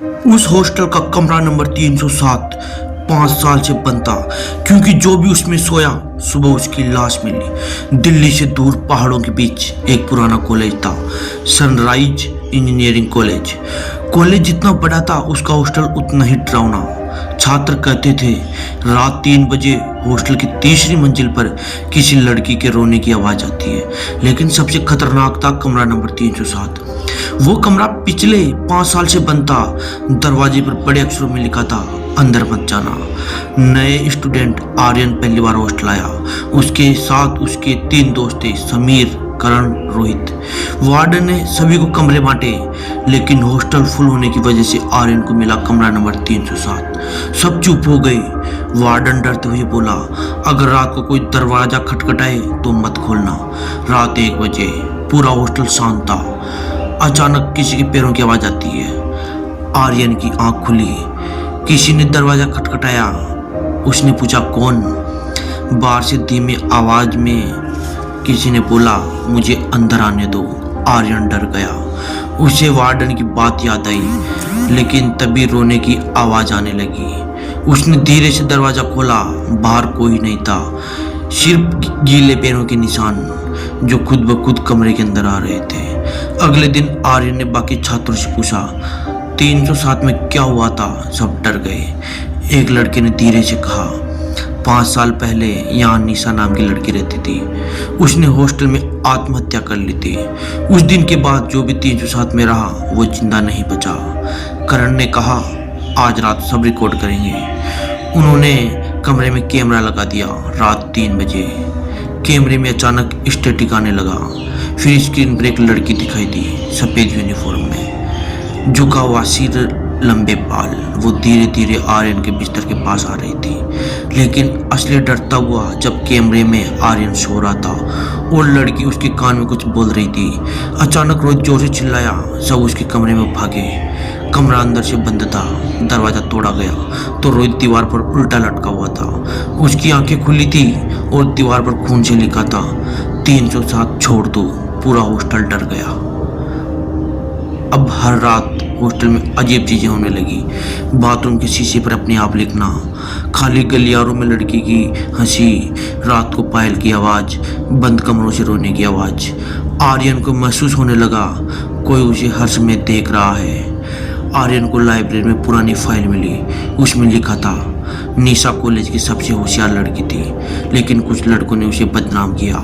उस हॉस्टल का कमरा नंबर 307 5 साल से बंद था, क्योंकि जो भी उसमें सोया सुबह उसकी लाश मिली। दिल्ली से दूर पहाड़ों के बीच एक पुराना कॉलेज था, सनराइज इंजीनियरिंग कॉलेज। कॉलेज जितना बड़ा था उसका हॉस्टल उतना ही डरावना। छात्र कहते थे रात 3 बजे हॉस्टल की तीसरी मंजिल पर किसी लड़की के रोने की आवाज आती है। लेकिन सबसे खतरनाक था कमरा नंबर 307। वो कमरा पिछले 5 साल से बंद था। दरवाजे पर बड़े अक्षरों में लिखा था, अंदर मत जाना। नए स्टूडेंट आर्यन पहली बार हॉस्टल आया। उसके साथ उसके 3 दोस्त थे, समीर, करण, रोहित। वार्डन ने सभी को कमरे बांटे, लेकिन हॉस्टल फुल होने की वजह से आर्यन को मिला कमरा नंबर 307। सब चुप हो गए। वार्डन डरते हुए बोला, अगर रात को कोई दरवाजा खटखटाए तो मत खोलना। रात 1 बजे पूरा हॉस्टल शांत था। अचानक किसी के पैरों की आवाज आती है। आर्यन की आंख खुली। किसी ने दरवाजा खटखटाया। उसने पूछा, कौन? बाहर से धीमी आवाज में किसी ने बोला, मुझे अंदर आने दो। आर्यन डर गया। उसे वार्डन की बात याद आई, लेकिन तभी रोने की आवाज आने लगी। उसने धीरे से दरवाजा खोला। बाहर कोई नहीं था, सिर्फ गीले पैरों के निशान जो खुद ब खुद कमरे के अंदर आ रहे थे। अगले दिन आर्यन ने बाकी छात्रों से पूछा, 307 में क्या हुआ था? सब डर गए। एक लड़के ने धीरे से कहा, 5 साल पहले यहाँ निशा नाम की लड़की रहती थी। उसने हॉस्टल में आत्महत्या कर ली थी। उस दिन के बाद जो भी 307 में रहा वो जिंदा नहीं बचा। करण ने कहा, आज रात सब रिकॉर्ड करेंगे। उन्होंने कमरे में कैमरा लगा दिया। रात 3 बजे कैमरे में अचानक स्टैटिक आने लगा। फिर स्क्रीन पर एक लड़की दिखाई दी, सफेद यूनिफॉर्म में, झुका हुआ सिर, लंबे बाल। वो धीरे धीरे आर्यन के बिस्तर के पास आ रही थी, लेकिन असली डरता हुआ जब कैमरे में आर्यन सो रहा था और लड़की उसके कान में कुछ बोल रही थी। अचानक रोहित जोर से चिल्लाया। सब उसके कमरे में भागे। कमरा अंदर से बंद था। दरवाजा तोड़ा गया तो रोहित दीवार पर उल्टा लटका हुआ था। उसकी आंखें खुली थी और दीवार पर खून से लिखा था, 307 छोड़ दो। पूरा हॉस्टल डर गया। अब हर रात हॉस्टल में अजीब चीजें होने लगी। बाथरूम के शीशे पर अपने आप लिखना, खाली गलियारों में लड़की की हंसी, रात को पायल की आवाज, बंद कमरों से रोने की आवाज। आर्यन को महसूस होने लगा कोई उसे हर समय देख रहा है। आर्यन को लाइब्रेरी में पुरानी फाइल मिली। उसमें लिखा था, निशा कॉलेज की सबसे होशियार लड़की थी, लेकिन कुछ लड़कों ने उसे बदनाम किया।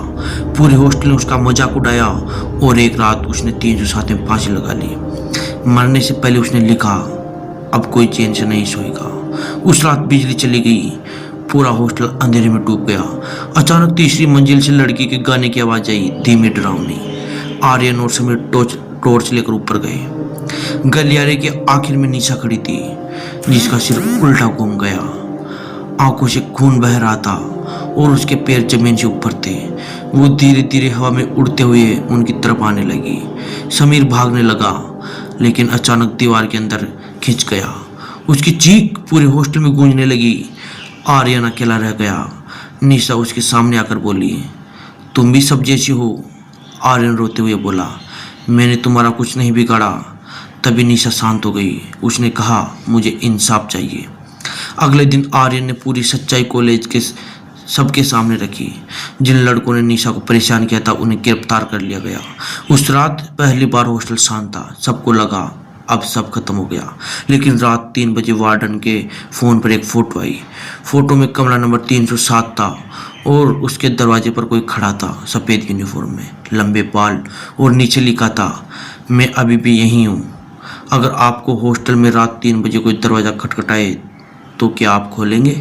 पूरे हॉस्टल ने उसका मजाक उड़ाया और एक रात उसने 307 में फांसी लगा ली। मरने से पहले उसने लिखा, अब कोई चैन से नहीं सोएगा। उस रात बिजली चली गई। पूरा हॉस्टल अंधेरे में डूब गया। अचानक तीसरी मंजिल से लड़की के गाने की आवाज आई, धीमी डरावनी। आर्यन और समीर टॉर्च लेकर ऊपर गए। गलियारे के आखिर में निशा खड़ी थी, जिसका सिर उल्टा घूम गया। आंखों से खून बह रहा था और उसके पैर जमीन से ऊपर थे। वो धीरे धीरे हवा में उड़ते हुए उनकी तरफ आने लगी। समीर भागने लगा, लेकिन अचानक दीवार के अंदर खिंच गया। उसकी चीख पूरे हॉस्टल में गूंजने लगी। आर्यन अकेला रह गया। निशा उसके सामने आकर बोली, तुम भी सब जैसी हो। आर्यन रोते हुए बोला, मैंने तुम्हारा कुछ नहीं बिगाड़ा। तभी निशा शांत हो गई। उसने कहा, मुझे इंसाफ चाहिए। अगले दिन आर्यन ने पूरी सच्चाई कॉलेज के सबके सामने रखी। जिन लड़कों ने निशा को परेशान किया था उन्हें गिरफ्तार कर लिया गया। उस रात पहली बार हॉस्टल शांत था। सबको लगा अब सब खत्म हो गया। लेकिन रात 3 बजे वार्डन के फ़ोन पर एक फ़ोटो आई। फ़ोटो में कमरा नंबर 307 था और उसके दरवाजे पर कोई खड़ा था, सफ़ेद यूनिफॉर्म में, लंबे बाल, और नीचे लिखा था, मैं अभी भी यहीं हूँ। अगर आपको हॉस्टल में रात 3 बजे कोई दरवाज़ा खटखटाए तो क्या आप खोलेंगे?